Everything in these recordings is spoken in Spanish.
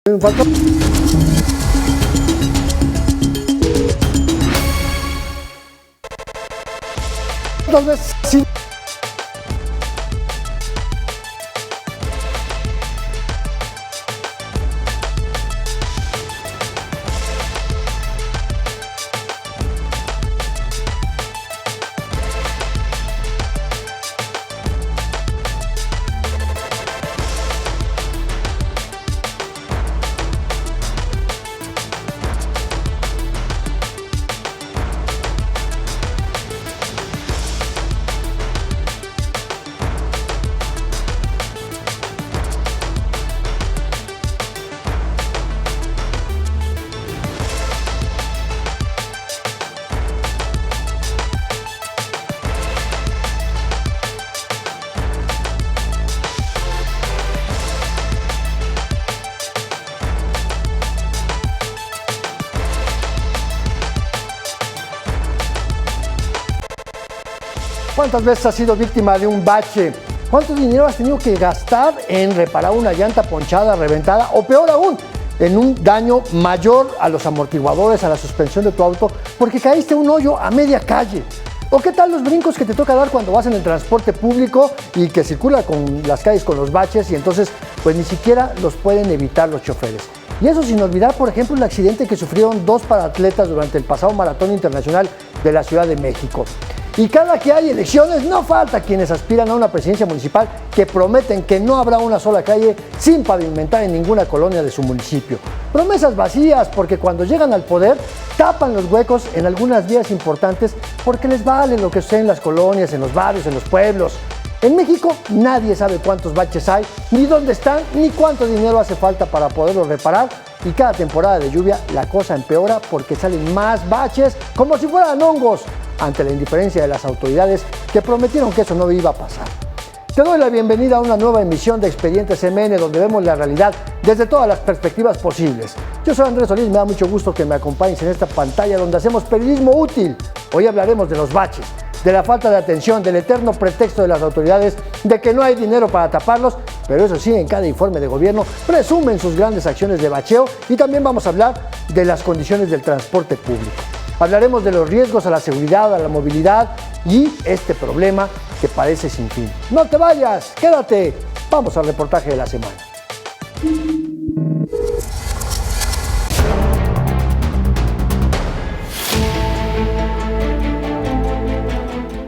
Falta... Tal vez sí. ¿Cuántas veces has sido víctima de un bache? ¿Cuánto dinero has tenido que gastar en reparar una llanta ponchada, reventada o peor aún, en un daño mayor a los amortiguadores, a la suspensión de tu auto porque caíste en un hoyo a media calle? ¿O qué tal los brincos que te toca dar cuando vas en el transporte público y que circula con las calles con los baches y entonces pues ni siquiera los pueden evitar los choferes? Y eso sin olvidar, por ejemplo, el accidente que sufrieron dos paratletas durante el pasado Maratón Internacional de la Ciudad de México. Y cada que hay elecciones no falta quienes aspiran a una presidencia municipal que prometen que no habrá una sola calle sin pavimentar en ninguna colonia de su municipio. Promesas vacías porque cuando llegan al poder tapan los huecos en algunas vías importantes porque les vale lo que sucede en las colonias, en los barrios, en los pueblos. En México nadie sabe cuántos baches hay, ni dónde están, ni cuánto dinero hace falta para poderlos reparar. Y cada temporada de lluvia la cosa empeora porque salen más baches como si fueran hongos ante la indiferencia de las autoridades que prometieron que eso no iba a pasar. Te doy la bienvenida a una nueva emisión de Expedientes MN donde vemos la realidad desde todas las perspectivas posibles. Yo soy Andrés Solís, me da mucho gusto que me acompañes en esta pantalla donde hacemos periodismo útil. Hoy hablaremos de los baches, de la falta de atención, del eterno pretexto de las autoridades de que no hay dinero para taparlos, pero eso sí, en cada informe de gobierno presumen sus grandes acciones de bacheo y también vamos a hablar de las condiciones del transporte público. Hablaremos de los riesgos a la seguridad, a la movilidad y este problema que parece sin fin. No te vayas, quédate. Vamos al reportaje de la semana.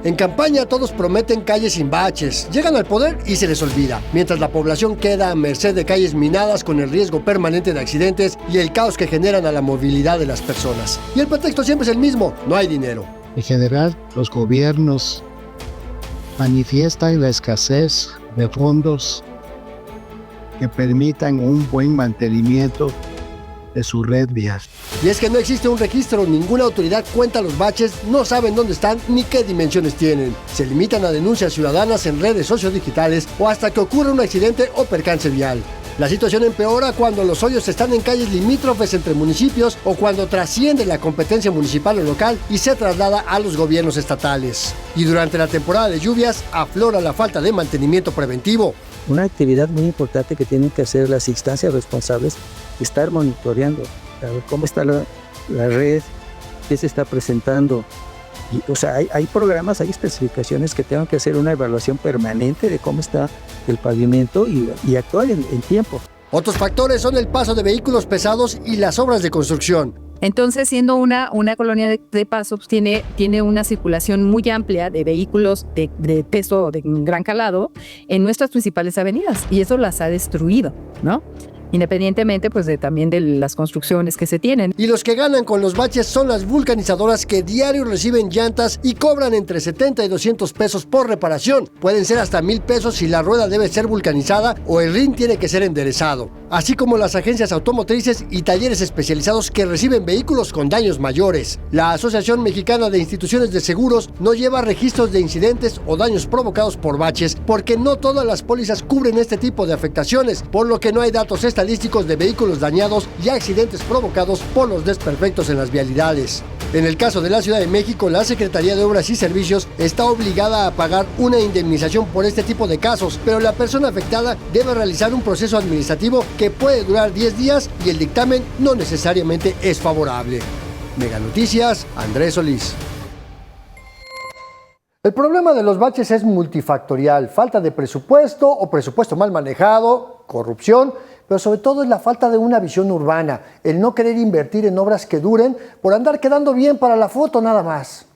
En campaña todos prometen calles sin baches, llegan al poder y se les olvida, mientras la población queda a merced de calles minadas con el riesgo permanente de accidentes y el caos que generan a la movilidad de las personas. Y el pretexto siempre es el mismo, no hay dinero. En general, los gobiernos manifiestan la escasez de fondos que permitan un buen mantenimiento de su red vial. Y es que no existe un registro, ninguna autoridad cuenta los baches, no saben dónde están ni qué dimensiones tienen. Se limitan a denuncias ciudadanas en redes sociodigitales o hasta que ocurra un accidente o percance vial. La situación empeora cuando los hoyos están en calles limítrofes entre municipios o cuando trasciende la competencia municipal o local y se traslada a los gobiernos estatales. Y durante la temporada de lluvias aflora la falta de mantenimiento preventivo. Una actividad muy importante que tienen que hacer las instancias responsables es estar monitoreando, a ver cómo está la red, qué se está presentando. Y, o sea, hay programas, hay especificaciones que tengan que hacer una evaluación permanente de cómo está el pavimento y actuar en tiempo. Otros factores son el paso de vehículos pesados y las obras de construcción. Entonces, siendo una colonia de paso, pues tiene una circulación muy amplia de vehículos de peso, de gran calado, en nuestras principales avenidas, y eso las ha destruido, ¿no? Independientemente pues también de las construcciones que se tienen. Y los que ganan con los baches son las vulcanizadoras que diario reciben llantas y cobran entre 70 y 200 pesos por reparación. Pueden ser hasta 1,000 pesos si la rueda debe ser vulcanizada o el rin tiene que ser enderezado. Así como las agencias automotrices y talleres especializados que reciben vehículos con daños mayores. La Asociación Mexicana de Instituciones de Seguros no lleva registros de incidentes o daños provocados por baches porque no todas las pólizas cubren este tipo de afectaciones, por lo que no hay datos estadísticos de vehículos dañados y accidentes provocados por los desperfectos en las vialidades. En el caso de la Ciudad de México, la Secretaría de Obras y Servicios está obligada a pagar una indemnización por este tipo de casos, pero la persona afectada debe realizar un proceso administrativo que puede durar 10 días y el dictamen no necesariamente es favorable. Mega Noticias, Andrés Solís. El problema de los baches es multifactorial: falta de presupuesto o presupuesto mal manejado, corrupción, pero sobre todo es la falta de una visión urbana, el no querer invertir en obras que duren por andar quedando bien para la foto nada más.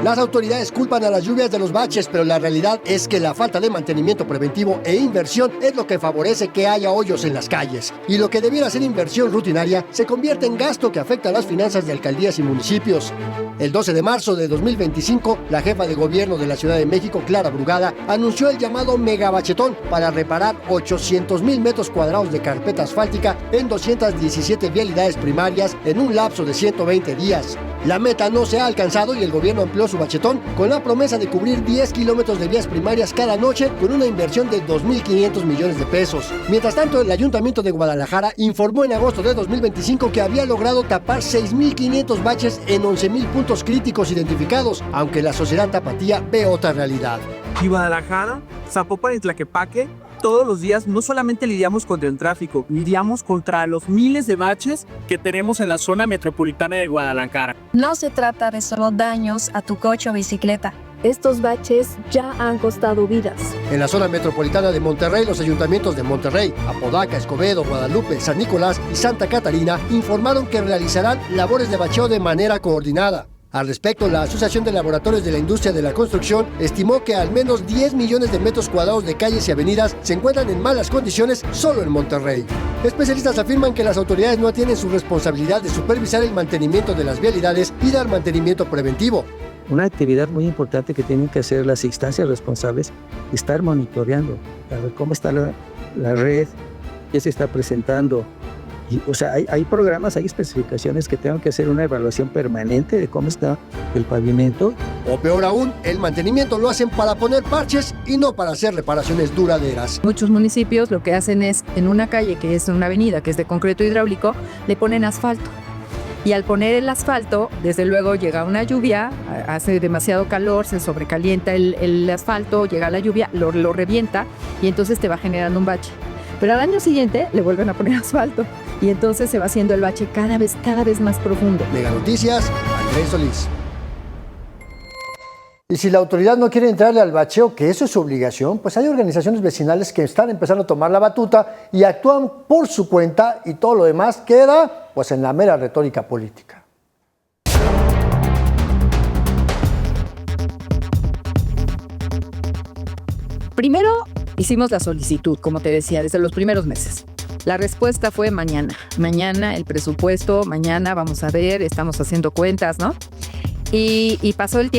Las autoridades culpan a las lluvias de los baches, pero la realidad es que la falta de mantenimiento preventivo e inversión es lo que favorece que haya hoyos en las calles. Y lo que debiera ser inversión rutinaria se convierte en gasto que afecta a las finanzas de alcaldías y municipios. El 12 de marzo de 2025, la jefa de gobierno de la Ciudad de México, Clara Brugada, anunció el llamado megabachetón para reparar 800,000 metros cuadrados de carpeta asfáltica en 217 vialidades primarias en un lapso de 120 días. La meta no se ha alcanzado y el gobierno amplió su bachetón con la promesa de cubrir 10 kilómetros de vías primarias cada noche con una inversión de 2.500 millones de pesos. Mientras tanto, el Ayuntamiento de Guadalajara informó en agosto de 2025 que había logrado tapar 6.500 baches en 11.000 puntos críticos identificados, aunque la sociedad tapatía ve otra realidad. Y Guadalajara, Zapopan y Tlaquepaque, todos los días no solamente lidiamos contra el tráfico, lidiamos contra los miles de baches que tenemos en la zona metropolitana de Guadalajara. No se trata de solo daños a tu coche o bicicleta. Estos baches ya han costado vidas. En la zona metropolitana de Monterrey, los ayuntamientos de Monterrey, Apodaca, Escobedo, Guadalupe, San Nicolás y Santa Catarina informaron que realizarán labores de bacheo de manera coordinada. Al respecto, la Asociación de Laboratorios de la Industria de la Construcción estimó que al menos 10 millones de metros cuadrados de calles y avenidas se encuentran en malas condiciones solo en Monterrey. Especialistas afirman que las autoridades no tienen su responsabilidad de supervisar el mantenimiento de las vialidades y dar mantenimiento preventivo. Una actividad muy importante que tienen que hacer las instancias responsables es estar monitoreando, a ver cómo está la red, qué se está presentando. Y, o sea, hay programas, hay especificaciones que tengan que hacer una evaluación permanente de cómo está el pavimento. O peor aún, el mantenimiento lo hacen para poner parches y no para hacer reparaciones duraderas. Muchos municipios lo que hacen es, en una calle que es una avenida que es de concreto hidráulico, le ponen asfalto. Y al poner el asfalto, desde luego llega una lluvia, hace demasiado calor, se sobrecalienta el asfalto, llega la lluvia, lo revienta y entonces te va generando un bache. Pero al año siguiente le vuelven a poner asfalto y entonces se va haciendo el bache cada vez más profundo. Mega Noticias, Andrés Solís. Y si la autoridad no quiere entrarle al bacheo, que eso es su obligación, pues hay organizaciones vecinales que están empezando a tomar la batuta y actúan por su cuenta y todo lo demás queda pues en la mera retórica política. Primero hicimos la solicitud, como te decía, desde los primeros meses. La respuesta fue mañana. Mañana el presupuesto, mañana vamos a ver, estamos haciendo cuentas, ¿no? Y pasó el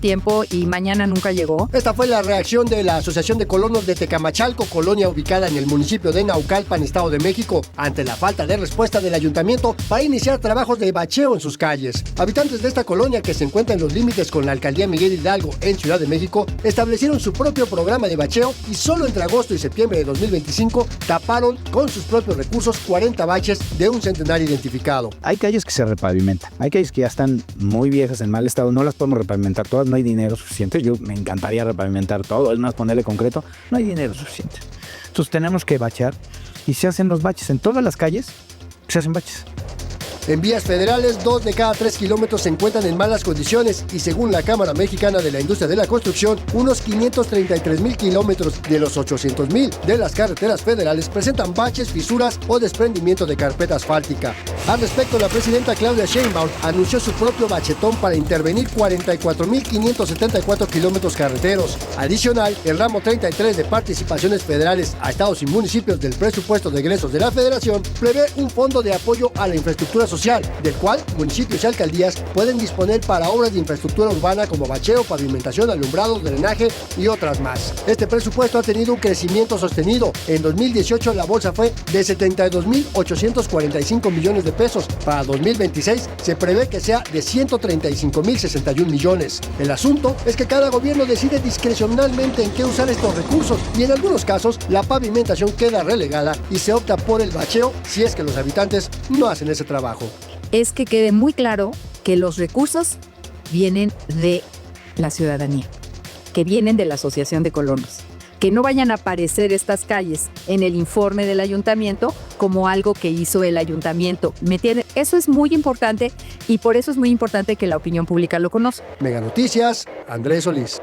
tiempo y mañana nunca llegó. Esta fue la reacción de la Asociación de Colonos de Tecamachalco, colonia ubicada en el municipio de Naucalpan, Estado de México, ante la falta de respuesta del ayuntamiento para iniciar trabajos de bacheo en sus calles. Habitantes de esta colonia, que se encuentra en los límites con la alcaldía Miguel Hidalgo en Ciudad de México, establecieron su propio programa de bacheo y solo entre agosto y septiembre de 2025 taparon con sus propios recursos 40 baches de un centenario identificado. Hay calles que se repavimentan, hay calles que ya están muy viejas, en mal estado, no las podemos repavimentar todas, no hay dinero suficiente. Yo me encantaría repavimentar todo, es más, ponerle concreto, no hay dinero suficiente. Entonces tenemos que bachear y se hacen los baches en todas las calles, se hacen baches. En vías federales, 2 de cada 3 kilómetros se encuentran en malas condiciones y según la Cámara Mexicana de la Industria de la Construcción, unos 533,000 kilómetros de los 800,000 de las carreteras federales presentan baches, fisuras o desprendimiento de carpeta asfáltica. Al respecto, la presidenta Claudia Sheinbaum anunció su propio bachetón para intervenir 44,574 kilómetros carreteros. Adicional, el ramo 33 de participaciones federales a estados y municipios del presupuesto de egresos de la Federación prevé un fondo de apoyo a la infraestructura social social, del cual municipios y alcaldías pueden disponer para obras de infraestructura urbana como bacheo, pavimentación, alumbrado, drenaje y otras más. Este presupuesto ha tenido un crecimiento sostenido. En 2018 la bolsa fue de 72.845 millones de pesos. Para 2026 se prevé que sea de 135.061 millones. El asunto es que cada gobierno decide discrecionalmente en qué usar estos recursos y en algunos casos la pavimentación queda relegada y se opta por el bacheo si es que los habitantes no hacen ese trabajo. Es que quede muy claro que los recursos vienen de la ciudadanía, que vienen de la Asociación de Colonos. Que no vayan a aparecer estas calles en el informe del ayuntamiento como algo que hizo el ayuntamiento. ¿Me entienden? Eso es muy importante y por eso es muy importante que la opinión pública lo conozca. Mega Noticias, Andrés Solís.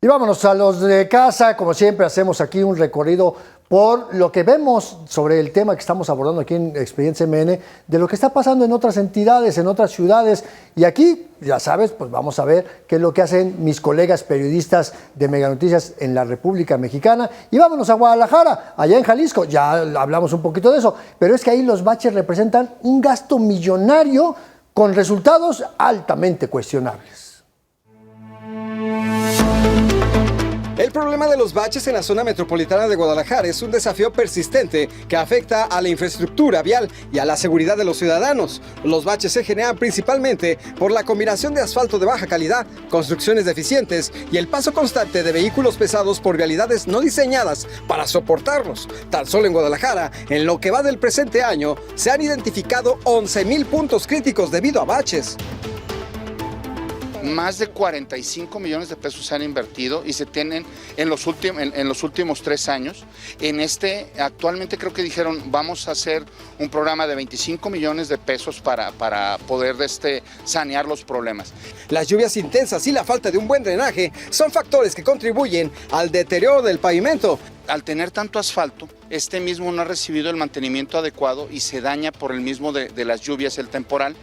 Y vámonos a los de casa, como siempre hacemos aquí un recorrido por lo que vemos sobre el tema que estamos abordando aquí en Expediente CMN, de lo que está pasando en otras entidades, en otras ciudades. Y aquí, ya sabes, pues vamos a ver qué es lo que hacen mis colegas periodistas de Mega Noticias en la República Mexicana. Y vámonos a Guadalajara, allá en Jalisco, ya hablamos un poquito de eso, pero es que ahí los baches representan un gasto millonario con resultados altamente cuestionables. El problema de los baches en la zona metropolitana de Guadalajara es un desafío persistente que afecta a la infraestructura vial y a la seguridad de los ciudadanos. Los baches se generan principalmente por la combinación de asfalto de baja calidad, construcciones deficientes y el paso constante de vehículos pesados por vialidades no diseñadas para soportarlos. Tan solo en Guadalajara, en lo que va del presente año, se han identificado 11,000 puntos críticos debido a baches. Más de 45 millones de pesos se han invertido y se tienen en los últimos 3 años. Actualmente creo que dijeron, vamos a hacer un programa de 25 millones de pesos para poder sanear los problemas. Las lluvias intensas y la falta de un buen drenaje son factores que contribuyen al deterioro del pavimento. Al tener tanto asfalto, este mismo no ha recibido el mantenimiento adecuado y se daña por el mismo de las lluvias, el temporal,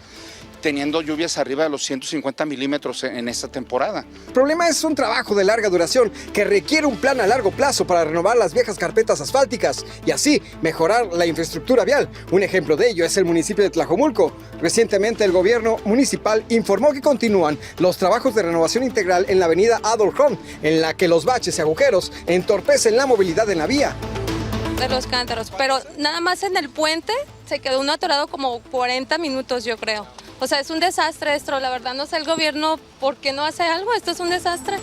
teniendo lluvias arriba de los 150 milímetros en esta temporada. El problema es un trabajo de larga duración que requiere un plan a largo plazo para renovar las viejas carpetas asfálticas y así mejorar la infraestructura vial. Un ejemplo de ello es el municipio de Tlajomulco. Recientemente el gobierno municipal informó que continúan los trabajos de renovación integral en la avenida Adolf Horn, en la que los baches y agujeros entorpecen la movilidad en la vía. De los cántaros, pero nada más en el puente se quedó uno atorado como 40 minutos, yo creo. O sea, es un desastre esto, la verdad no sé el gobierno por qué no hace algo, esto es un desastre.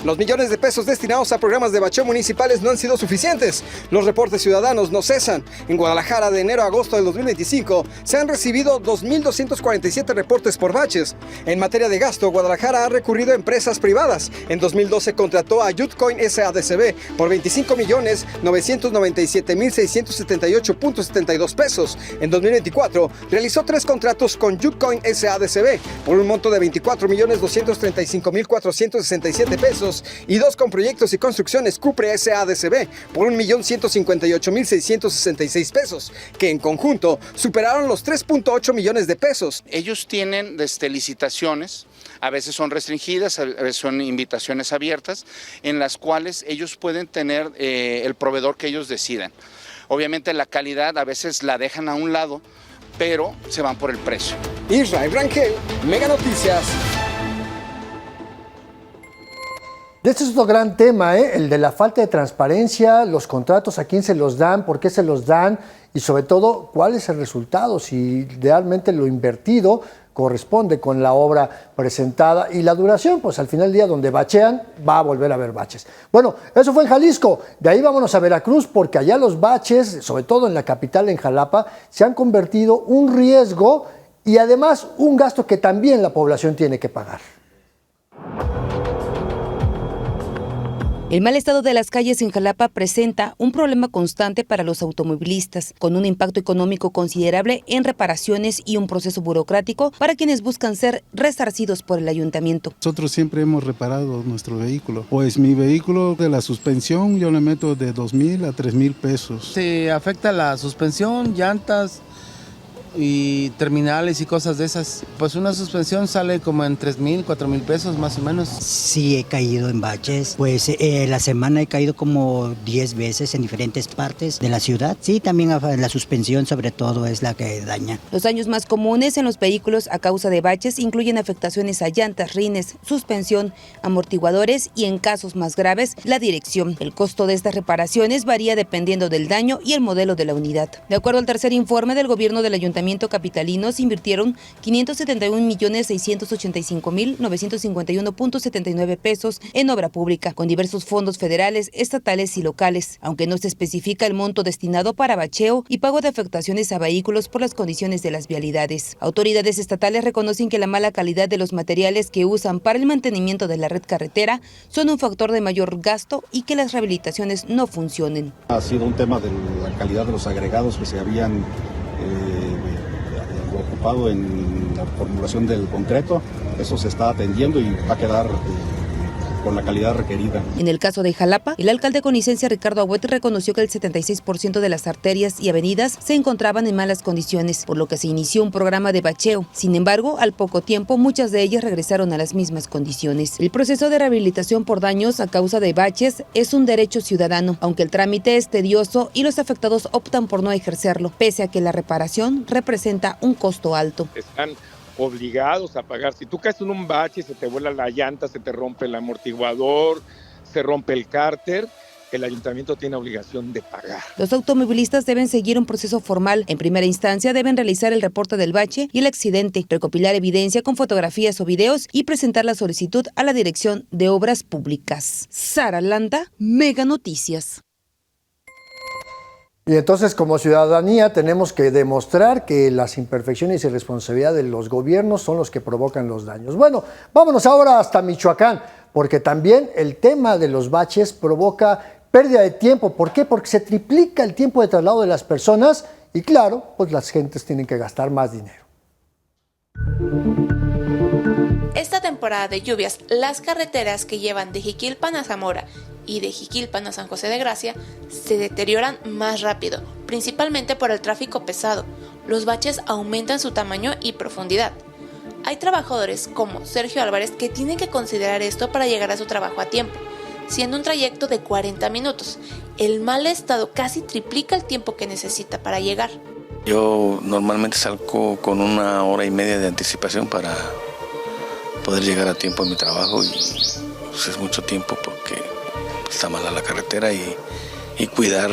Los millones de pesos destinados a programas de bacheo municipales no han sido suficientes. Los reportes ciudadanos no cesan. En Guadalajara, de enero a agosto del 2025, se han recibido 2.247 reportes por baches. En materia de gasto, Guadalajara ha recurrido a empresas privadas. En 2012 contrató a Yutcoin SADCB por 25.997.678.72 pesos. En 2024, realizó 3 contratos con Yutcoin SADCB por un monto de 24.235.467 pesos y 2 con proyectos y construcciones Cupre SADCB por 1.158.666 pesos, que en conjunto superaron los 3.8 millones de pesos. Ellos tienen licitaciones, a veces son restringidas, a veces son invitaciones abiertas, en las cuales ellos pueden tener el proveedor que ellos decidan. Obviamente la calidad a veces la dejan a un lado, pero se van por el precio. Israel Rangel, Mega Noticias. Este es otro gran tema, el de la falta de transparencia, los contratos, a quién se los dan, por qué se los dan y sobre todo cuál es el resultado, si realmente lo invertido corresponde con la obra presentada y la duración, pues al final del día donde bachean va a volver a haber baches. Bueno, eso fue en Jalisco, de ahí vámonos a Veracruz porque allá los baches, sobre todo en la capital, en Jalapa, se han convertido un riesgo y además un gasto que también la población tiene que pagar. El mal estado de las calles en Jalapa presenta un problema constante para los automovilistas, con un impacto económico considerable en reparaciones y un proceso burocrático para quienes buscan ser resarcidos por el ayuntamiento. Nosotros siempre hemos reparado nuestro vehículo. Pues mi vehículo de la suspensión yo le meto de 2,000 a 3,000 pesos. Se afecta la suspensión, llantas, y terminales y cosas de esas. Pues una suspensión sale como en 3,000, 4,000 pesos más o menos. Sí, he caído en baches. Pues la semana he caído como 10 veces en diferentes partes de la ciudad. Sí, también la suspensión sobre todo es la que daña. Los daños más comunes en los vehículos a causa de baches incluyen afectaciones a llantas, rines, suspensión, amortiguadores y en casos más graves, la dirección. El costo de estas reparaciones varía dependiendo del daño y el modelo de la unidad. De acuerdo al tercer informe del gobierno del Ayuntamiento capitalino, se invirtieron 571,685,951.79 pesos en obra pública, con diversos fondos federales, estatales y locales, aunque no se especifica el monto destinado para bacheo y pago de afectaciones a vehículos por las condiciones de las vialidades. Autoridades estatales reconocen que la mala calidad de los materiales que usan para el mantenimiento de la red carretera son un factor de mayor gasto y que las rehabilitaciones no funcionen. Ha sido un tema de la calidad de los agregados que se habían ocupado en la formulación del concreto. Eso se está atendiendo y va a quedar con la calidad requerida. En el caso de Jalapa, el alcalde conicense Ricardo Agüet reconoció que el 76% de las arterias y avenidas se encontraban en malas condiciones, por lo que se inició un programa de bacheo. Sin embargo, al poco tiempo, muchas de ellas regresaron a las mismas condiciones. El proceso de rehabilitación por daños a causa de baches es un derecho ciudadano, aunque el trámite es tedioso y los afectados optan por no ejercerlo, pese a que la reparación representa un costo alto. Están obligados a pagar. Si tú caes en un bache, se te vuela la llanta, se te rompe el amortiguador, se rompe el cárter, el ayuntamiento tiene obligación de pagar. Los automovilistas deben seguir un proceso formal. En primera instancia deben realizar el reporte del bache y el accidente, recopilar evidencia con fotografías o videos y presentar la solicitud a la Dirección de Obras Públicas. Sara Landa, Mega Noticias. Y entonces, como ciudadanía, tenemos que demostrar que las imperfecciones y responsabilidad de los gobiernos son los que provocan los daños. Bueno, vámonos ahora hasta Michoacán, porque también el tema de los baches provoca pérdida de tiempo. ¿Por qué? Porque se triplica el tiempo de traslado de las personas y, claro, pues las gentes tienen que gastar más dinero. Esta temporada de lluvias, las carreteras que llevan de Jiquilpan a Zamora y de Jiquilpan a San José de Gracia se deterioran más rápido, principalmente por el tráfico pesado. Los baches aumentan su tamaño y profundidad. Hay trabajadores como Sergio Álvarez que tienen que considerar esto para llegar a su trabajo a tiempo, siendo un trayecto de 40 minutos. El mal estado casi triplica el tiempo que necesita para llegar. Yo normalmente salgo con 1 hora y media de anticipación para poder llegar a tiempo a mi trabajo y pues es mucho tiempo porque está mala la carretera y cuidar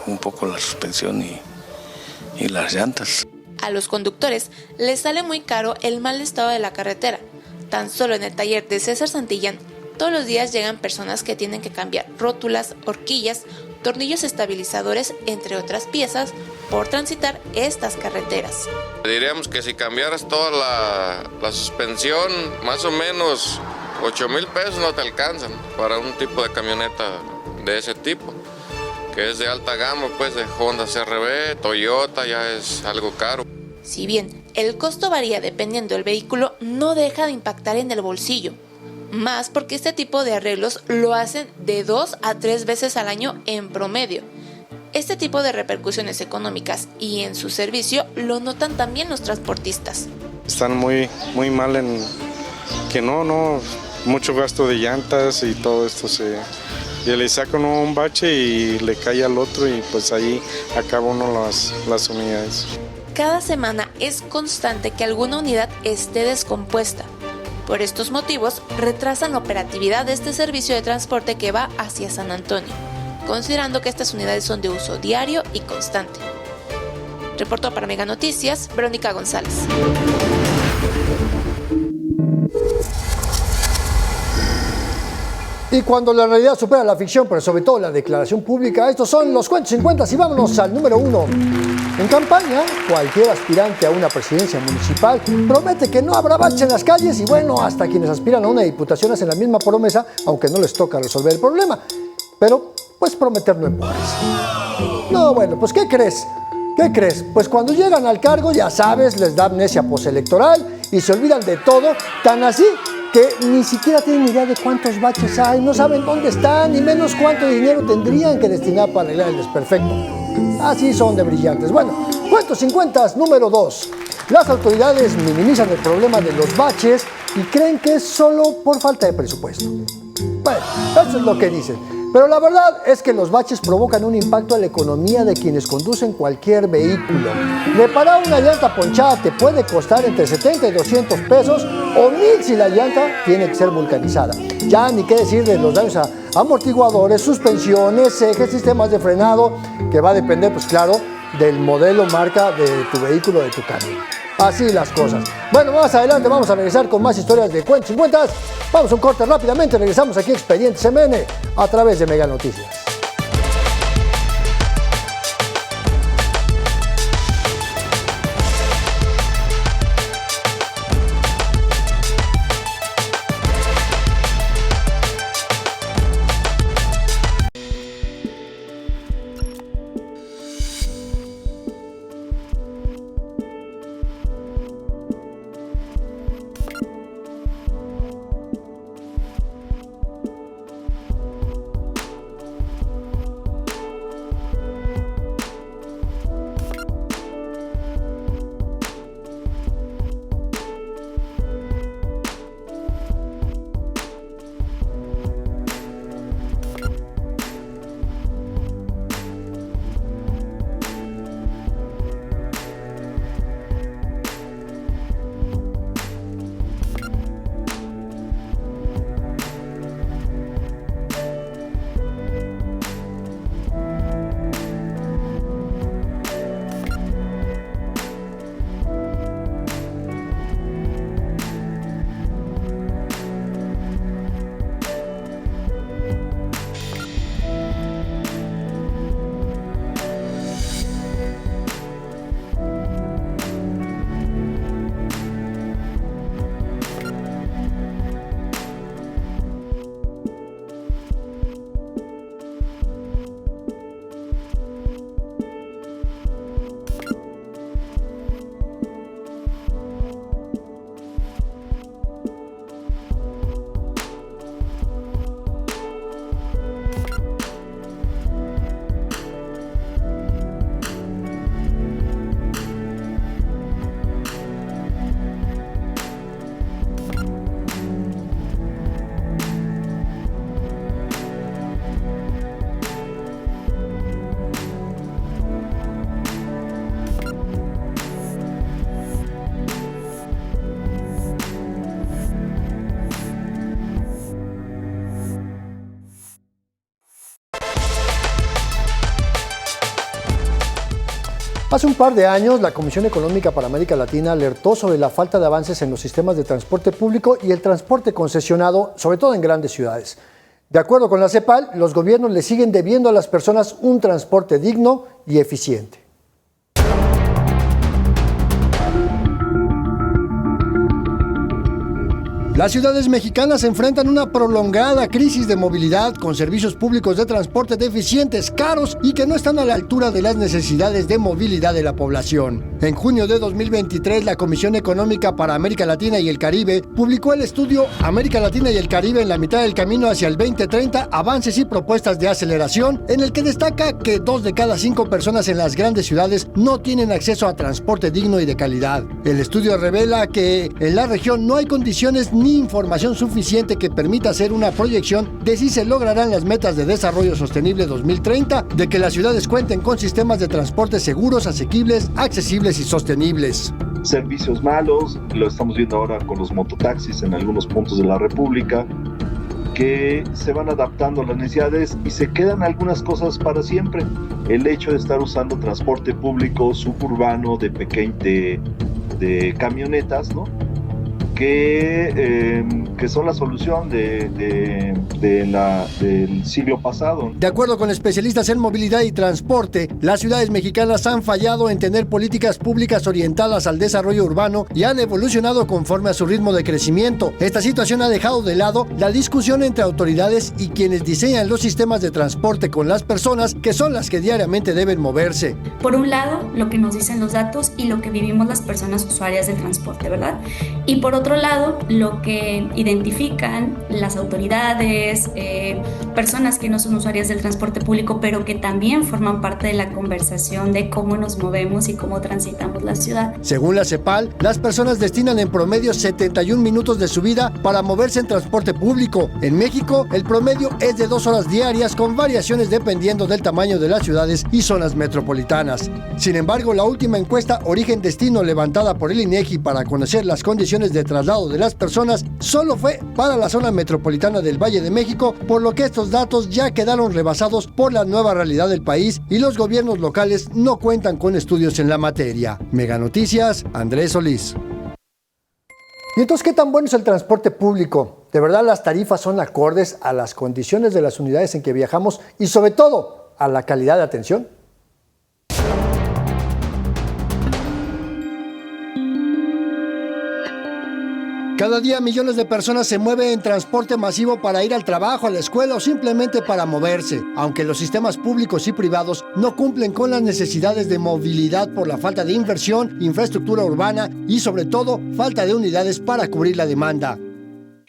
un poco la suspensión y las llantas. A los conductores les sale muy caro el mal estado de la carretera. Tan solo en el taller de César Santillán, todos los días llegan personas que tienen que cambiar rótulas, horquillas, tornillos estabilizadores, entre otras piezas, por transitar estas carreteras. Diríamos que si cambiaras toda la suspensión, más o menos 8,000 pesos no te alcanzan para un tipo de camioneta de ese tipo, que es de alta gama, pues de Honda CR-V, Toyota, ya es algo caro. Si bien el costo varía dependiendo del vehículo, no deja de impactar en el bolsillo. Más porque este tipo de arreglos lo hacen de 2 a 3 veces al año en promedio. Este tipo de repercusiones económicas y en su servicio lo notan también los transportistas. Están muy mal en que no, mucho gasto de llantas y todo esto y le saca uno un bache y le cae al otro y pues ahí acaba uno las unidades. Cada semana es constante que alguna unidad esté descompuesta. Por estos motivos, retrasan la operatividad de este servicio de transporte que va hacia San Antonio, considerando que estas unidades son de uso diario y constante. Reportó para Mega Noticias, Verónica González. Y cuando la realidad supera la ficción, pero sobre todo la declaración pública, estos son los cuentos 50 y vámonos al número 1. En campaña, cualquier aspirante a una presidencia municipal promete que no habrá bache en las calles y bueno, hasta quienes aspiran a una diputación hacen la misma promesa, aunque no les toca resolver el problema. Pero, pues prometer no empobrece. No, bueno, pues ¿qué crees? ¿Qué crees? Pues cuando llegan al cargo, ya sabes, les da amnesia postelectoral y se olvidan de todo, tan así que ni siquiera tienen idea de cuántos baches hay, no saben dónde están, ni menos cuánto dinero tendrían que destinar para arreglar el desperfecto. Así son de brillantes. Bueno, Cuentos 50 número 2. Las autoridades minimizan el problema de los baches y creen que es solo por falta de presupuesto. Bueno, eso es lo que dicen. Pero la verdad es que los baches provocan un impacto a la economía de quienes conducen cualquier vehículo. Reparar una llanta ponchada te puede costar entre 70 y 200 pesos o 1,000 si la llanta tiene que ser vulcanizada. Ya ni qué decir de los daños a amortiguadores, suspensiones, ejes, sistemas de frenado, que va a depender, pues claro, del modelo, marca de tu vehículo, de tu camión. Así las cosas. Bueno, más adelante vamos a regresar con más historias de Cuentos 50. Vamos a un corte rápidamente, regresamos aquí a Expedientes MN a través de Mega Noticias. Hace un par de años, la Comisión Económica para América Latina alertó sobre la falta de avances en los sistemas de transporte público y el transporte concesionado, sobre todo en grandes ciudades. De acuerdo con la CEPAL, los gobiernos le siguen debiendo a las personas un transporte digno y eficiente. Las ciudades mexicanas enfrentan una prolongada crisis de movilidad con servicios públicos de transporte deficientes, caros y que no están a la altura de las necesidades de movilidad de la población. En junio de 2023, la Comisión Económica para América Latina y el Caribe publicó el estudio América Latina y el Caribe en la mitad del camino hacia el 2030, avances y propuestas de aceleración, en el que destaca que 2 de cada 5 personas en las grandes ciudades no tienen acceso a transporte digno y de calidad. El estudio revela que en la región no hay condiciones ni información suficiente que permita hacer una proyección de si se lograrán las metas de desarrollo sostenible 2030, de que las ciudades cuenten con sistemas de transporte seguros, asequibles, accesibles y sostenibles. Servicios malos, lo estamos viendo ahora con los mototaxis en algunos puntos de la República, que se van adaptando a las necesidades y se quedan algunas cosas para siempre. El hecho de estar usando transporte público suburbano de camionetas, ¿no? Que son la solución del siglo pasado. De acuerdo con especialistas en movilidad y transporte, las ciudades mexicanas han fallado en tener políticas públicas orientadas al desarrollo urbano y han evolucionado conforme a su ritmo de crecimiento. Esta situación ha dejado de lado la discusión entre autoridades y quienes diseñan los sistemas de transporte con las personas, que son las que diariamente deben moverse. Por un lado, lo que nos dicen los datos y lo que vivimos las personas usuarias del transporte, ¿verdad? Y por otro otro lado, lo que identifican las autoridades, personas que no son usuarias del transporte público, pero que también forman parte de la conversación de cómo nos movemos y cómo transitamos la ciudad. Según la CEPAL, las personas destinan en promedio 71 minutos de su vida para moverse en transporte público. En México, el promedio es de 2 horas diarias, con variaciones dependiendo del tamaño de las ciudades y zonas metropolitanas. Sin embargo, la última encuesta Origen-Destino, levantada por el INEGI para conocer las condiciones de traslado de las personas, solo fue para la zona metropolitana del Valle de México, por lo que estos datos ya quedaron rebasados por la nueva realidad del país y los gobiernos locales no cuentan con estudios en la materia. Mega Noticias, Andrés Solís. ¿Y entonces qué tan bueno es el transporte público? ¿De verdad las tarifas son acordes a las condiciones de las unidades en que viajamos y sobre todo a la calidad de atención? Cada día millones de personas se mueven en transporte masivo para ir al trabajo, a la escuela o simplemente para moverse. Aunque los sistemas públicos y privados no cumplen con las necesidades de movilidad por la falta de inversión, infraestructura urbana y sobre todo falta de unidades para cubrir la demanda.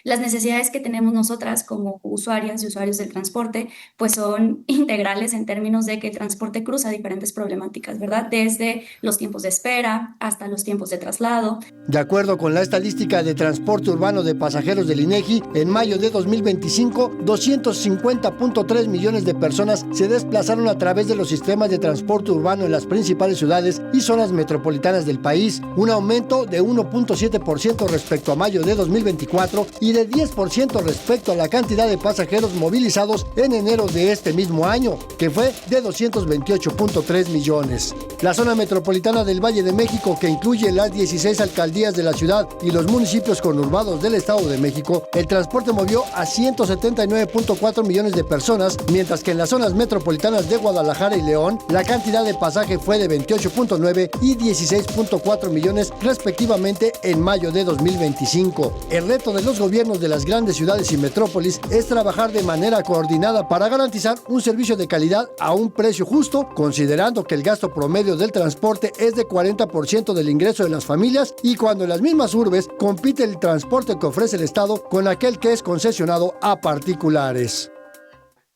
Las necesidades que tenemos nosotras como usuarias y usuarios del transporte pues son integrales en términos de que el transporte cruza diferentes problemáticas, ¿verdad? Desde los tiempos de espera hasta los tiempos de traslado. De acuerdo con la estadística de transporte urbano de pasajeros del INEGI, en mayo de 2025, 250.3 millones de personas se desplazaron a través de los sistemas de transporte urbano en las principales ciudades y zonas metropolitanas del país, un aumento de 1.7% respecto a mayo de 2024 y de 10% respecto a la cantidad de pasajeros movilizados en enero de este mismo año, que fue de 228.3 millones. La zona metropolitana del Valle de México, que incluye las 16 alcaldías de la ciudad y los municipios conurbados del Estado de México, el transporte movió a 179.4 millones de personas, mientras que en las zonas metropolitanas de Guadalajara y León, la cantidad de pasaje fue de 28.9 y 16.4 millones respectivamente en mayo de 2025. El reto de los gobiernos de las grandes ciudades y metrópolis es trabajar de manera coordinada para garantizar un servicio de calidad a un precio justo, considerando que el gasto promedio del transporte es de 40% del ingreso de las familias y cuando en las mismas urbes compite el transporte que ofrece el Estado con aquel que es concesionado a particulares.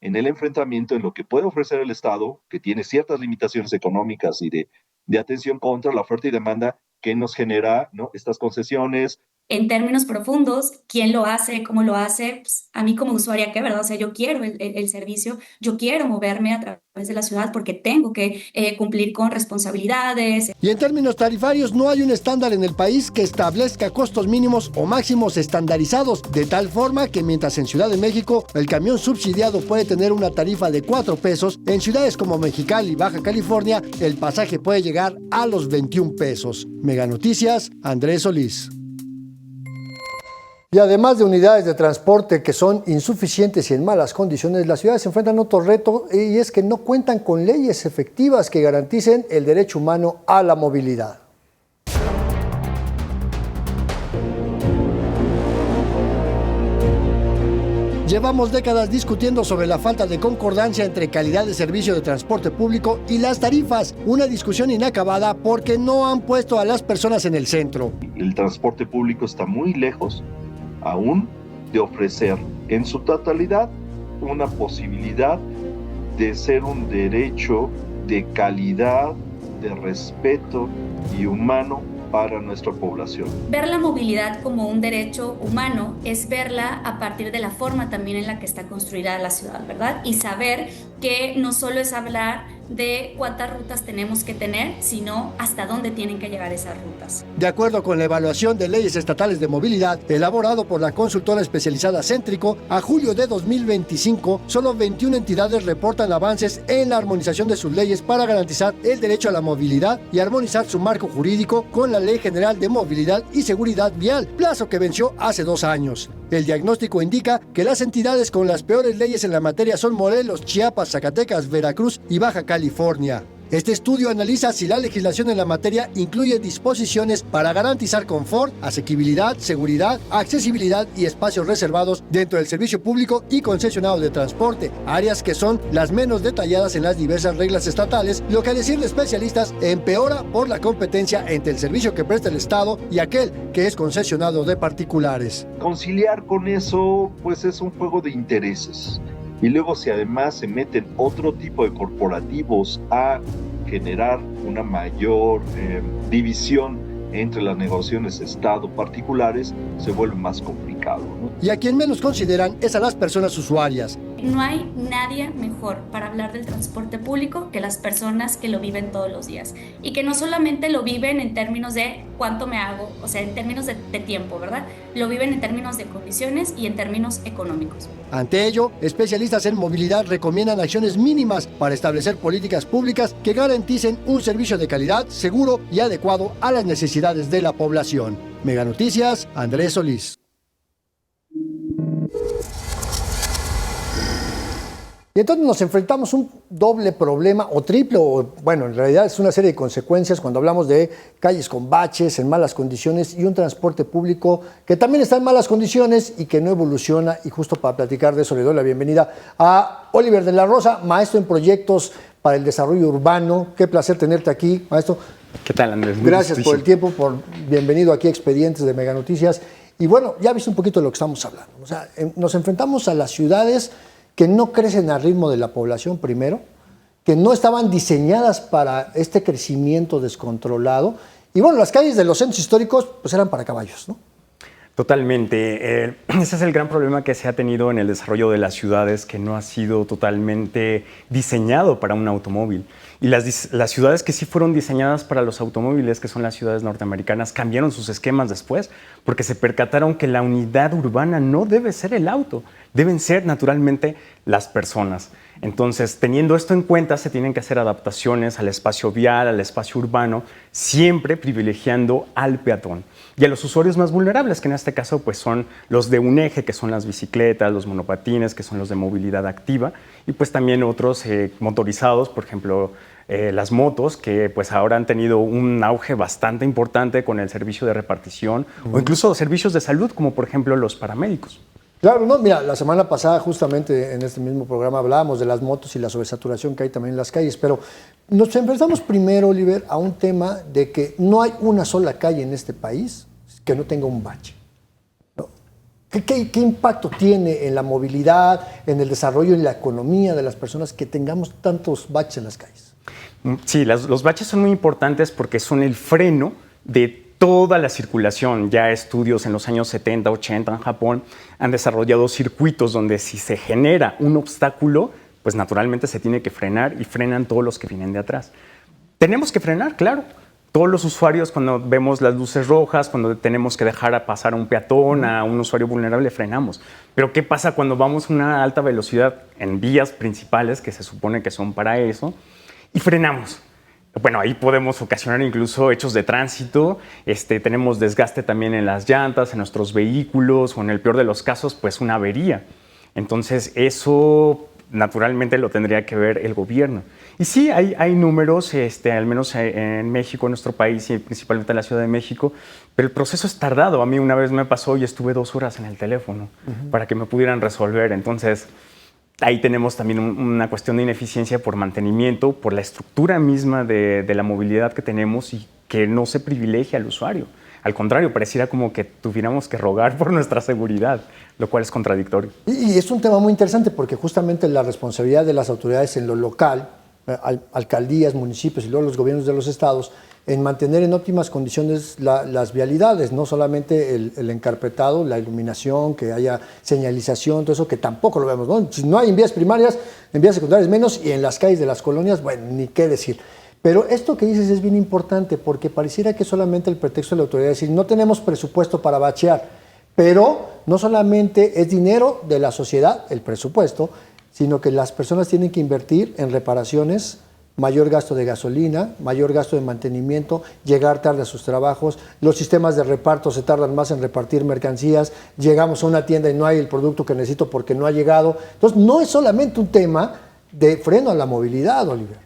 En el enfrentamiento en lo que puede ofrecer el Estado, que tiene ciertas limitaciones económicas y de atención contra la oferta y demanda, que nos genera, ¿no?, estas concesiones. En términos profundos, ¿quién lo hace? ¿Cómo lo hace? Pues, a mí como usuaria, ¿qué verdad? O sea, yo quiero el servicio, yo quiero moverme a través de la ciudad porque tengo que cumplir con responsabilidades. Y en términos tarifarios, no hay un estándar en el país que establezca costos mínimos o máximos estandarizados, de tal forma que mientras en Ciudad de México el camión subsidiado puede tener una tarifa de 4 pesos, en ciudades como Mexicali y Baja California, el pasaje puede llegar a los 21 pesos. Mega Noticias, Andrés Solís. Y además de unidades de transporte que son insuficientes y en malas condiciones, las ciudades se enfrentan a otro reto y es que no cuentan con leyes efectivas que garanticen el derecho humano a la movilidad. Llevamos décadas discutiendo sobre la falta de concordancia entre calidad de servicio de transporte público y las tarifas, una discusión inacabada porque no han puesto a las personas en el centro. El transporte público está muy lejos aún de ofrecer en su totalidad una posibilidad de ser un derecho de calidad, de respeto y humano para nuestra población. Ver la movilidad como un derecho humano es verla a partir de la forma también en la que está construida la ciudad, ¿verdad? Y saber que no solo es hablar de cuántas rutas tenemos que tener, sino hasta dónde tienen que llegar esas rutas. De acuerdo con la evaluación de leyes estatales de movilidad, elaborado por la consultora especializada Céntrico, a julio de 2025, solo 21 entidades reportan avances en la armonización de sus leyes para garantizar el derecho a la movilidad y armonizar su marco jurídico con la Ley General de Movilidad y Seguridad Vial, plazo que venció hace 2 años. El diagnóstico indica que las entidades con las peores leyes en la materia son Morelos, Chiapas, Zacatecas, Veracruz y Baja California. Este estudio analiza si la legislación en la materia incluye disposiciones para garantizar confort, asequibilidad, seguridad, accesibilidad y espacios reservados dentro del servicio público y concesionado de transporte, áreas que son las menos detalladas en las diversas reglas estatales, lo que a decir de especialistas empeora por la competencia entre el servicio que presta el Estado y aquel que es concesionado de particulares. Conciliar con eso, pues es un juego de intereses. Y luego si además se meten otro tipo de corporativos a generar una mayor división entre las negociaciones Estado-particulares, se vuelve más complicado, ¿no? Y a quien menos consideran es a las personas usuarias. No hay nadie mejor para hablar del transporte público que las personas que lo viven todos los días. Y que no solamente lo viven en términos de cuánto me hago, o sea, en términos de tiempo, ¿verdad? Lo viven en términos de condiciones y en términos económicos. Ante ello, especialistas en movilidad recomiendan acciones mínimas para establecer políticas públicas que garanticen un servicio de calidad, seguro y adecuado a las necesidades de la población. Mega Noticias, Andrés Solís. Y entonces nos enfrentamos a un doble problema o triple, o bueno, en realidad es una serie de consecuencias cuando hablamos de calles con baches, en malas condiciones y un transporte público que también está en malas condiciones y que no evoluciona. Y justo para platicar de eso le doy la bienvenida a Oliver de la Rosa, maestro en proyectos para el desarrollo urbano. Qué placer tenerte aquí, maestro. ¿Qué tal, Andrés? Gracias por el tiempo, bienvenido aquí a Expedientes de Mega Noticias. Y bueno, ya viste un poquito de lo que estamos hablando. O sea, nos enfrentamos a las ciudades que no crecen al ritmo de la población primero, que no estaban diseñadas para este crecimiento descontrolado. Y bueno, las calles de los centros históricos pues eran para caballos, ¿no? Totalmente. Ese es el gran problema que se ha tenido en el desarrollo de las ciudades, que no ha sido totalmente diseñado para un automóvil. Y las ciudades que sí fueron diseñadas para los automóviles, que son las ciudades norteamericanas, cambiaron sus esquemas después porque se percataron que la unidad urbana no debe ser el auto, deben ser naturalmente las personas. Entonces, teniendo esto en cuenta, se tienen que hacer adaptaciones al espacio vial, al espacio urbano, siempre privilegiando al peatón y a los usuarios más vulnerables, que en este caso pues, son los de un eje, que son las bicicletas, los monopatines, que son los de movilidad activa, y pues también otros motorizados, por ejemplo, las motos, que pues ahora han tenido un auge bastante importante con el servicio de repartición o incluso servicios de salud, como por ejemplo los paramédicos. Claro, no, mira, la semana pasada justamente en este mismo programa hablábamos de las motos y la sobresaturación que hay también en las calles, pero nos enfrentamos primero, Oliver, a un tema de que no hay una sola calle en este país que no tenga un bache, ¿no? ¿Qué impacto tiene en la movilidad, en el desarrollo y la economía de las personas que tengamos tantos baches en las calles? Sí, los baches son muy importantes porque son el freno de toda la circulación. Ya estudios en los años 70, 80 en Japón han desarrollado circuitos donde si se genera un obstáculo, pues naturalmente se tiene que frenar y frenan todos los que vienen de atrás. Tenemos que frenar, claro. Todos los usuarios, cuando vemos las luces rojas, cuando tenemos que dejar pasar a un peatón, a un usuario vulnerable, frenamos. Pero ¿qué pasa cuando vamos a una alta velocidad en vías principales, que se supone que son para eso, y frenamos? Bueno, ahí podemos ocasionar incluso hechos de tránsito, tenemos desgaste también en las llantas, en nuestros vehículos, o en el peor de los casos, pues una avería. Entonces, eso naturalmente lo tendría que ver el gobierno. Y sí, hay números, al menos en México, en nuestro país, y principalmente en la Ciudad de México, pero el proceso es tardado. A mí una vez me pasó y estuve 2 horas en el teléfono para que me pudieran resolver. Entonces, ahí tenemos también una cuestión de ineficiencia por mantenimiento, por la estructura misma de la movilidad que tenemos y que no se privilegia al usuario. Al contrario, pareciera como que tuviéramos que rogar por nuestra seguridad, lo cual es contradictorio. Y es un tema muy interesante porque justamente la responsabilidad de las autoridades en lo local, alcaldías, municipios y luego los gobiernos de los estados, en mantener en óptimas condiciones las vialidades, no solamente el encarpetado, la iluminación, que haya señalización, todo eso que tampoco lo vemos, ¿no? Si no hay en vías primarias, en vías secundarias menos, y en las calles de las colonias, bueno, ni qué decir. Pero esto que dices es bien importante porque pareciera que solamente el pretexto de la autoridad es decir, no tenemos presupuesto para bachear, pero no solamente es dinero de la sociedad, el presupuesto, sino que las personas tienen que invertir en reparaciones, mayor gasto de gasolina, mayor gasto de mantenimiento, llegar tarde a sus trabajos, los sistemas de reparto se tardan más en repartir mercancías, llegamos a una tienda y no hay el producto que necesito porque no ha llegado. Entonces, no es solamente un tema de freno a la movilidad, Oliver.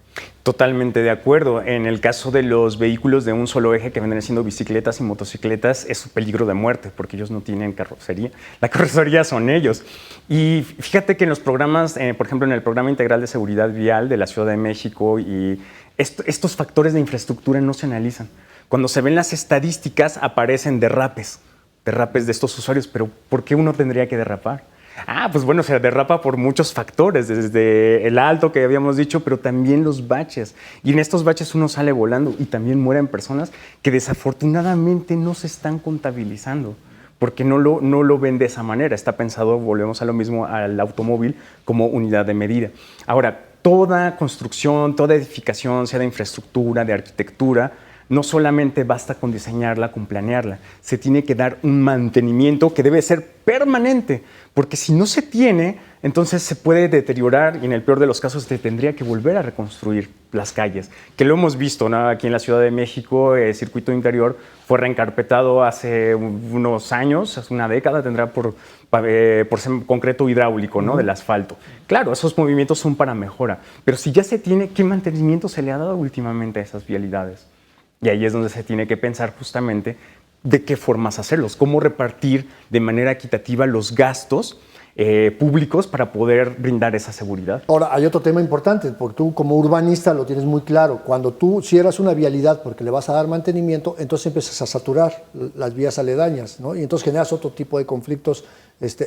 Totalmente de acuerdo. En el caso de los vehículos de un solo eje que vendrían siendo bicicletas y motocicletas, es un peligro de muerte porque ellos no tienen carrocería. La carrocería son ellos. Y fíjate que en los programas, por ejemplo, en el Programa Integral de Seguridad Vial de la Ciudad de México, y estos factores de infraestructura no se analizan. Cuando se ven las estadísticas aparecen derrapes de estos usuarios, pero ¿por qué uno tendría que derrapar? Pues bueno, se derrapa por muchos factores, desde el alto que habíamos dicho, pero también los baches. Y en estos baches uno sale volando y también mueren personas que desafortunadamente no se están contabilizando, porque no lo ven de esa manera. Está pensado, volvemos a lo mismo, al automóvil como unidad de medida. Ahora, toda construcción, toda edificación, sea de infraestructura, de arquitectura, no solamente basta con diseñarla, con planearla, se tiene que dar un mantenimiento que debe ser permanente, porque si no se tiene, entonces se puede deteriorar y en el peor de los casos se tendría que volver a reconstruir las calles, que lo hemos visto, ¿no? Aquí en la Ciudad de México, el circuito interior fue reencarpetado hace unos años, hace una década, tendrá por ser concreto hidráulico, ¿no? Del asfalto. Claro, esos movimientos son para mejora, pero si ya se tiene, ¿qué mantenimiento se le ha dado últimamente a esas vialidades? Y ahí es donde se tiene que pensar justamente de qué formas hacerlos, cómo repartir de manera equitativa los gastos públicos para poder brindar esa seguridad. Ahora, hay otro tema importante, porque tú como urbanista lo tienes muy claro. Cuando tú cierras una vialidad porque le vas a dar mantenimiento, entonces empiezas a saturar las vías aledañas, ¿no? Y entonces generas otro tipo de conflictos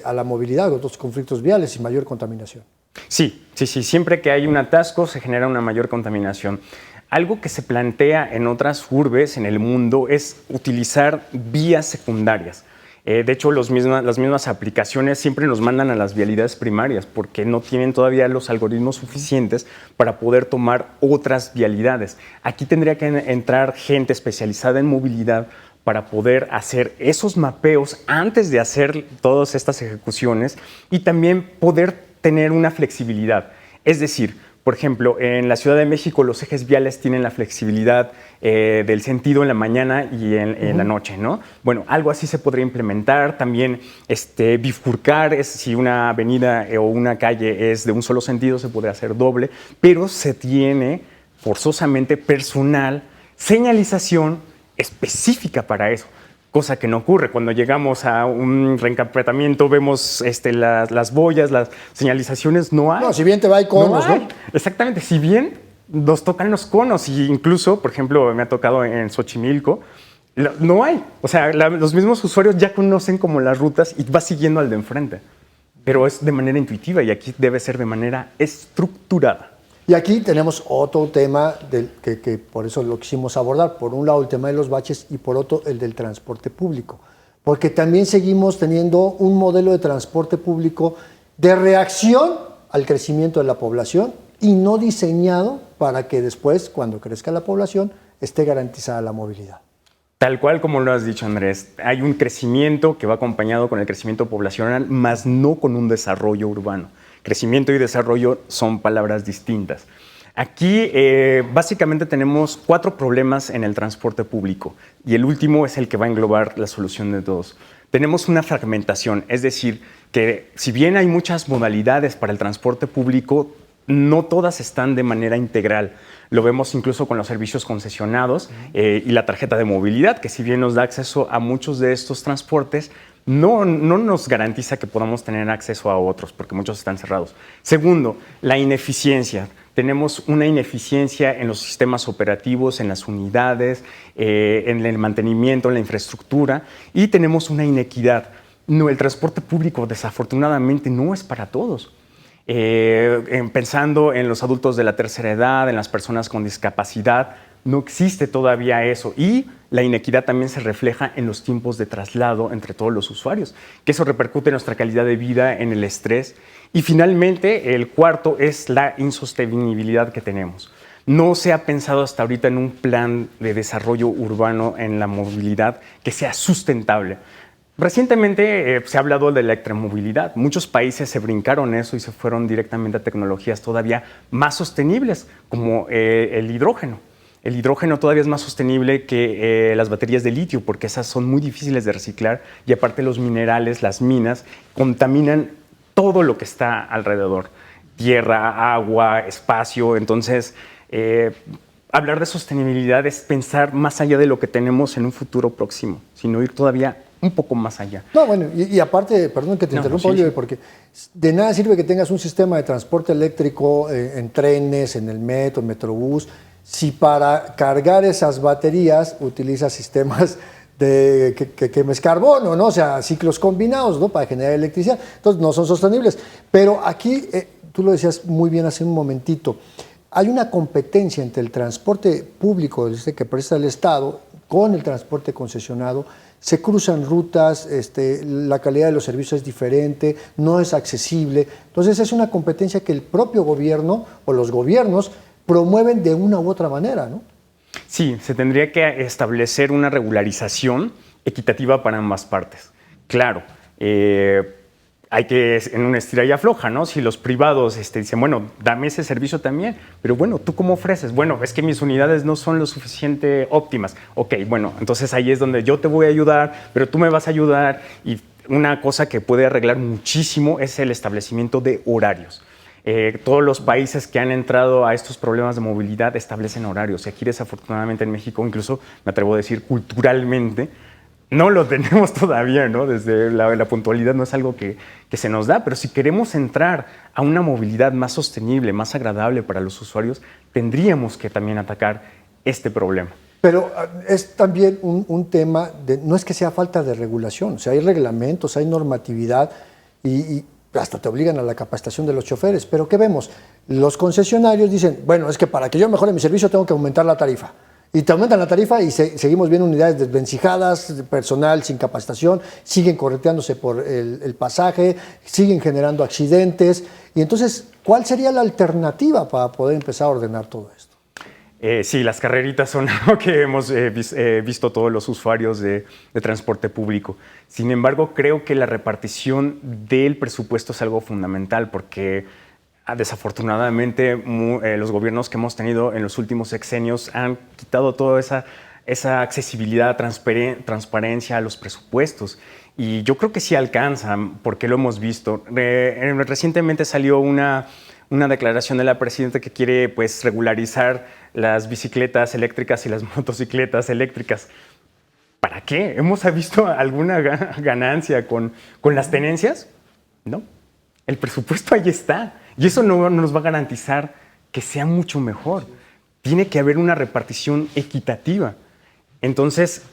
a la movilidad, otros conflictos viales y mayor contaminación. Sí. Siempre que hay un atasco se genera una mayor contaminación. Algo que se plantea en otras urbes en el mundo es utilizar vías secundarias. De hecho, las mismas aplicaciones siempre nos mandan a las vialidades primarias porque no tienen todavía los algoritmos suficientes para poder tomar otras vialidades. Aquí tendría que entrar gente especializada en movilidad para poder hacer esos mapeos antes de hacer todas estas ejecuciones y también poder tener una flexibilidad. Es decir, por ejemplo, en la Ciudad de México los ejes viales tienen la flexibilidad del sentido en la mañana y en la noche, ¿no? Bueno, algo así se podría implementar. También bifurcar, si una avenida o una calle es de un solo sentido, se puede hacer doble, pero se tiene forzosamente personal, señalización específica para eso. Cosa que no ocurre. Cuando llegamos a un reencarpetamiento, vemos las boyas, las señalizaciones, no hay. No, si bien te va hay conos, ¿no? Exactamente, si bien nos tocan los conos, y incluso, por ejemplo, me ha tocado en Xochimilco, no hay. O sea, los mismos usuarios ya conocen como las rutas y va siguiendo al de enfrente. Pero es de manera intuitiva y aquí debe ser de manera estructurada. Y aquí tenemos otro tema que por eso lo quisimos abordar. Por un lado el tema de los baches y por otro el del transporte público. Porque también seguimos teniendo un modelo de transporte público de reacción al crecimiento de la población y no diseñado para que después, cuando crezca la población, esté garantizada la movilidad. Tal cual como lo has dicho, Andrés, hay un crecimiento que va acompañado con el crecimiento poblacional, más no con un desarrollo urbano. Crecimiento y desarrollo son palabras distintas. Aquí básicamente tenemos 4 problemas en el transporte público y el último es el que va a englobar la solución de todos. Tenemos una fragmentación, es decir, que si bien hay muchas modalidades para el transporte público, no todas están de manera integral. Lo vemos incluso con los servicios concesionados y la tarjeta de movilidad, que si bien nos da acceso a muchos de estos transportes, no nos garantiza que podamos tener acceso a otros, porque muchos están cerrados. Segundo, la ineficiencia. Tenemos una ineficiencia en los sistemas operativos, en las unidades, en el mantenimiento, en la infraestructura, y tenemos una inequidad. No, el transporte público, desafortunadamente, no es para todos. Pensando en los adultos de la tercera edad, en las personas con discapacidad, no existe todavía eso. Y la inequidad también se refleja en los tiempos de traslado entre todos los usuarios, que eso repercute en nuestra calidad de vida, en el estrés. Y finalmente, el cuarto es la insostenibilidad que tenemos. No se ha pensado hasta ahorita en un plan de desarrollo urbano en la movilidad que sea sustentable. Recientemente se ha hablado de la electromovilidad. Muchos países se brincaron eso y se fueron directamente a tecnologías todavía más sostenibles, como el hidrógeno. El hidrógeno todavía es más sostenible que las baterías de litio, porque esas son muy difíciles de reciclar y aparte los minerales, las minas, contaminan todo lo que está alrededor. Tierra, agua, espacio. Entonces, Hablar de sostenibilidad es pensar más allá de lo que tenemos en un futuro próximo, sino ir todavía un poco más allá. No, bueno, y aparte, perdón que te interrumpa, Oliver, porque de nada sirve que tengas un sistema de transporte eléctrico en trenes, en el metro, en Metrobús, si para cargar esas baterías utilizas sistemas que quemes carbono, ¿no? O sea, ciclos combinados, ¿no? Para generar electricidad. Entonces, no son sostenibles. Pero aquí, tú lo decías muy bien hace un momentito, hay una competencia entre el transporte público que presta el Estado con el transporte concesionado. Se cruzan rutas, la calidad de los servicios es diferente, no es accesible. Entonces es una competencia que el propio gobierno o los gobiernos promueven de una u otra manera, ¿no? Sí, se tendría que establecer una regularización equitativa para ambas partes. Claro, hay que, en una estira y afloja, ¿no? Si los privados dicen, bueno, dame ese servicio también, pero bueno, ¿tú cómo ofreces? Bueno, es que mis unidades no son lo suficiente óptimas. Ok, bueno, entonces ahí es donde yo te voy a ayudar, pero tú me vas a ayudar. Y una cosa que puede arreglar muchísimo es el establecimiento de horarios. Todos los países que han entrado a estos problemas de movilidad establecen horarios. Y aquí, desafortunadamente, en México, incluso me atrevo a decir culturalmente, no lo tenemos todavía, ¿no? Desde la puntualidad no es algo que se nos da, pero si queremos entrar a una movilidad más sostenible, más agradable para los usuarios, tendríamos que también atacar este problema. Pero es también un tema, no es que sea falta de regulación, o sea, hay reglamentos, hay normatividad y hasta te obligan a la capacitación de los choferes, pero ¿qué vemos? Los concesionarios dicen, bueno, es que para que yo mejore mi servicio tengo que aumentar la tarifa. Y te aumentan la tarifa y seguimos viendo unidades desvencijadas, personal sin capacitación, siguen correteándose por el pasaje, siguen generando accidentes. Y entonces, ¿cuál sería la alternativa para poder empezar a ordenar todo esto? Sí, las carreritas son algo que hemos visto todos los usuarios de transporte público. Sin embargo, creo que la repartición del presupuesto es algo fundamental porque desafortunadamente los gobiernos que hemos tenido en los últimos sexenios han quitado toda esa accesibilidad, transparencia a los presupuestos. Y yo creo que sí alcanzan, porque lo hemos visto. Recientemente salió una declaración de la presidenta que quiere pues, regularizar las bicicletas eléctricas y las motocicletas eléctricas. ¿Para qué? ¿Hemos visto alguna ganancia con las tenencias? No. El presupuesto ahí está. Y eso no nos va a garantizar que sea mucho mejor. Tiene que haber una repartición equitativa. Entonces,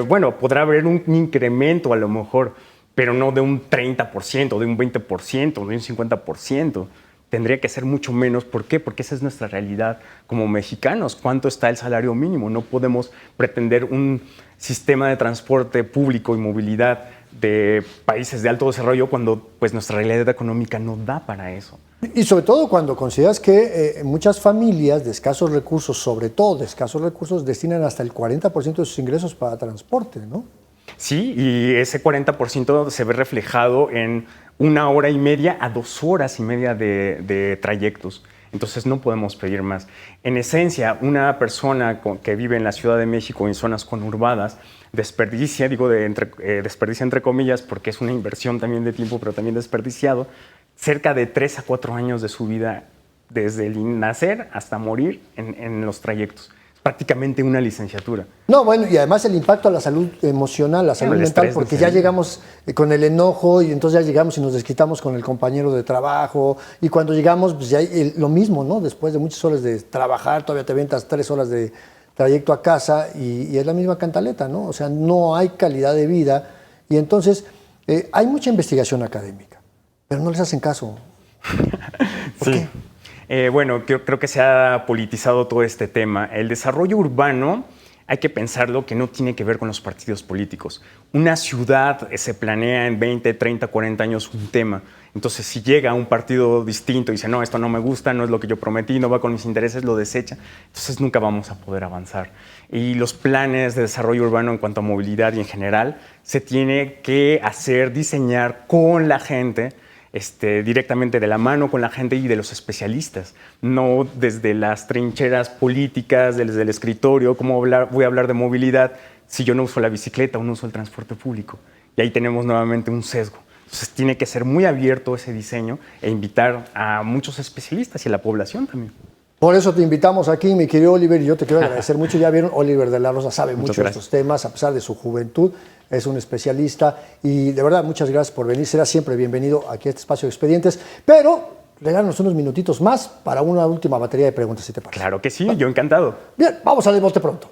bueno, podrá haber un incremento a lo mejor, pero no de un 30%, de un 20%, de un 50%. Tendría que ser mucho menos. ¿Por qué? Porque esa es nuestra realidad como mexicanos. ¿Cuánto está el salario mínimo? No podemos pretender un sistema de transporte público y movilidad de países de alto desarrollo cuando pues, nuestra realidad económica no da para eso. Y sobre todo cuando consideras que muchas familias de escasos recursos, sobre todo de escasos recursos, destinan hasta el 40% de sus ingresos para transporte, ¿no? Sí, y ese 40% se ve reflejado en 1 hora y media a 2 horas y media de trayectos. Entonces no podemos pedir más. En esencia, una persona que vive en la Ciudad de México en zonas conurbadas desperdicia, desperdicia entre comillas, porque es una inversión también de tiempo, pero también desperdiciado, cerca de 3 a 4 años de su vida, desde el nacer hasta morir en los trayectos. Prácticamente una licenciatura. No, bueno, y además el impacto a la salud emocional, la salud mental, porque ya llegamos con el enojo y entonces ya llegamos y nos desquitamos con el compañero de trabajo y cuando llegamos, pues ya lo mismo, ¿no? Después de muchas horas de trabajar, todavía te aventas 3 horas de trayecto a casa y es la misma cantaleta, ¿no? O sea, no hay calidad de vida y entonces hay mucha investigación académica, pero no les hacen caso. ¿Por qué? Bueno, creo que se ha politizado todo este tema. El desarrollo urbano hay que pensarlo que no tiene que ver con los partidos políticos. Una ciudad se planea en 20, 30, 40 años un tema. Entonces, si llega un partido distinto y dice, no, esto no me gusta, no es lo que yo prometí, no va con mis intereses, lo desecha, entonces nunca vamos a poder avanzar. Y los planes de desarrollo urbano en cuanto a movilidad y en general se tiene que diseñar con la gente, directamente de la mano con la gente y de los especialistas, no desde las trincheras políticas, desde el escritorio, cómo voy a hablar de movilidad si yo no uso la bicicleta o no uso el transporte público. Y ahí tenemos nuevamente un sesgo. Entonces tiene que ser muy abierto ese diseño e invitar a muchos especialistas y a la población también. Por eso te invitamos aquí, mi querido Oliver, y yo te quiero agradecer mucho. Ya vieron, Oliver de la Rosa sabe mucho de estos temas, a pesar de su juventud, es un especialista. Y de verdad, muchas gracias por venir. Será siempre bienvenido aquí a este espacio de Expedientes. Pero regálanos unos minutitos más para una última batería de preguntas, si te parece. Claro que sí, yo encantado. Bien, vamos al bote pronto.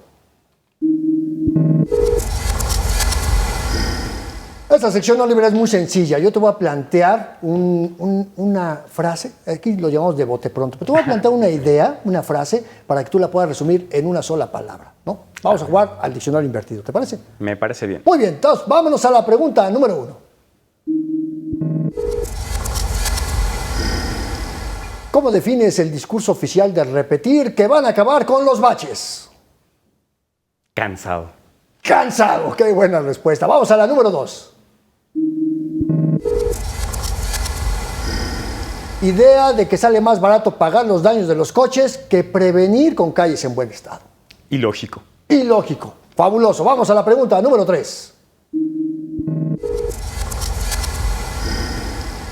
Esta sección, Oliver, es muy sencilla. Yo te voy a plantear una frase, aquí lo llamamos de bote pronto, pero te voy a plantear una idea, una frase, para que tú la puedas resumir en una sola palabra, ¿no? Vamos a jugar al diccionario invertido, ¿te parece? Me parece bien. Muy bien, entonces vámonos a la pregunta número 1. ¿Cómo defines el discurso oficial de repetir que van a acabar con los baches? Cansado. Cansado, qué buena respuesta. Vamos a la número 2. Idea de que sale más barato pagar los daños de los coches que prevenir con calles en buen estado. Ilógico. Ilógico. Fabuloso. Vamos a la pregunta número 3.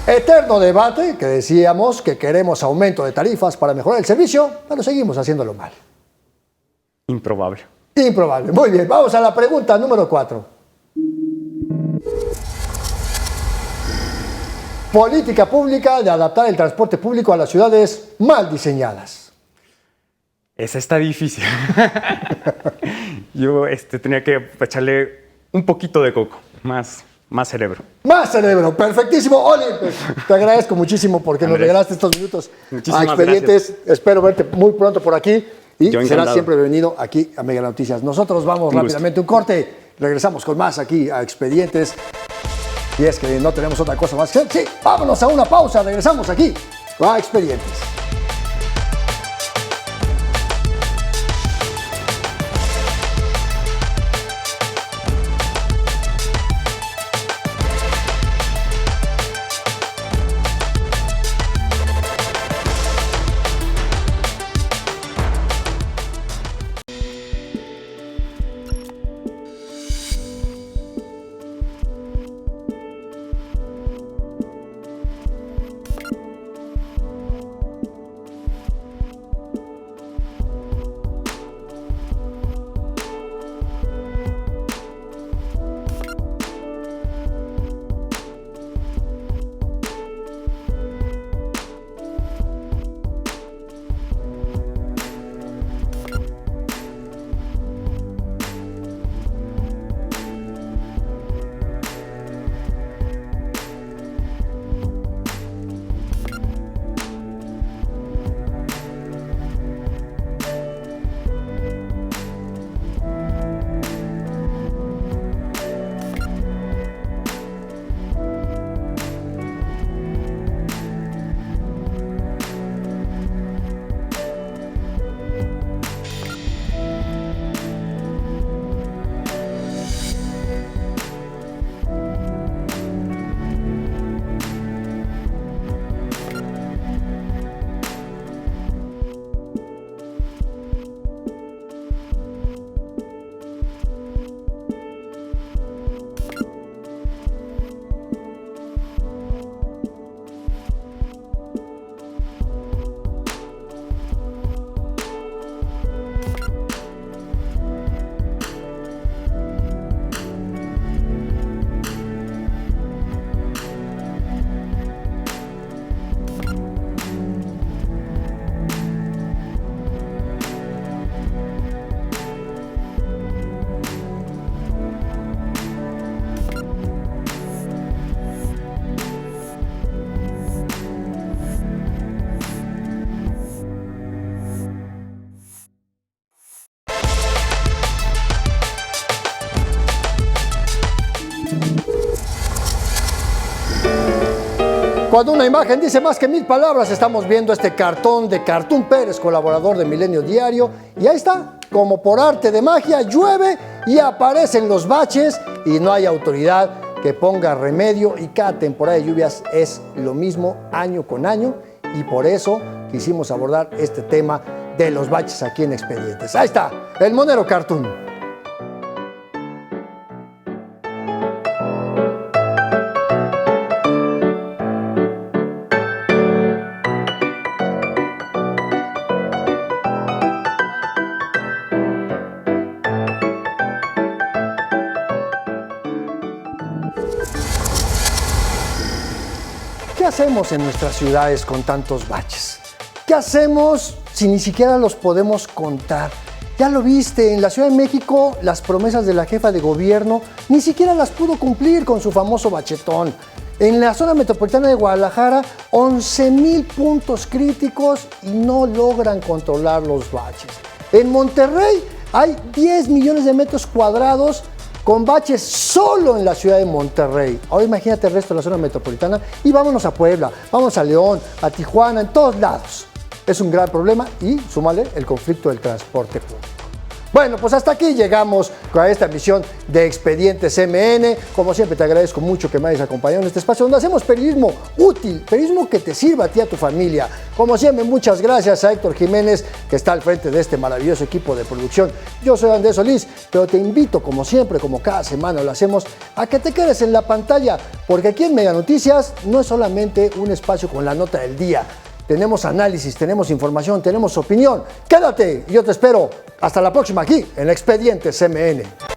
Eterno debate que decíamos que queremos aumento de tarifas para mejorar el servicio, pero seguimos haciéndolo mal. Improbable. Improbable. Muy bien. Vamos a la pregunta número 4. Política pública de adaptar el transporte público a las ciudades mal diseñadas. Esa está difícil. Yo tenía que echarle un poquito de coco, más cerebro. Más cerebro, perfectísimo. Oli, pues, te agradezco muchísimo porque nos regalaste estos minutos a Expedientes. Gracias. Espero verte muy pronto por aquí y serás siempre bienvenido aquí a Mega Noticias. Nosotros vamos rápidamente a un corte, regresamos con más aquí a Expedientes. Y es que no tenemos otra cosa más que hacer. Sí, vámonos a una pausa, regresamos aquí a Expedientes. Cuando una imagen dice más que 1000 palabras, estamos viendo este cartón de Cartoon Pérez, colaborador de Milenio Diario, y ahí está, como por arte de magia, llueve y aparecen los baches y no hay autoridad que ponga remedio, y cada temporada de lluvias es lo mismo año con año, y por eso quisimos abordar este tema de los baches aquí en Expedientes. Ahí está, el monero Cartoon. ¿qué hacemos en nuestras ciudades con tantos baches? ¿Qué hacemos si ni siquiera los podemos contar? Ya lo viste, en la Ciudad de México las promesas de la jefa de gobierno ni siquiera las pudo cumplir con su famoso bachetón. En la zona metropolitana de Guadalajara, 11,000 puntos críticos y no logran controlar los baches. En Monterrey hay 10 millones de metros cuadrados con baches solo en la ciudad de Monterrey. Ahora imagínate el resto de la zona metropolitana y vámonos a Puebla, vamos a León, a Tijuana, en todos lados. Es un gran problema y súmale el conflicto del transporte público. Bueno, pues hasta aquí llegamos con esta emisión de Expedientes MN. Como siempre, te agradezco mucho que me hayas acompañado en este espacio donde hacemos periodismo útil, periodismo que te sirva a ti y a tu familia. Como siempre, muchas gracias a Héctor Jiménez, que está al frente de este maravilloso equipo de producción. Yo soy Andrés Solís, pero te invito, como siempre, como cada semana lo hacemos, a que te quedes en la pantalla, porque aquí en Mega Noticias no es solamente un espacio con la nota del día. Tenemos análisis, tenemos información, tenemos opinión. Quédate y yo te espero. Hasta la próxima aquí en Expedientes MN.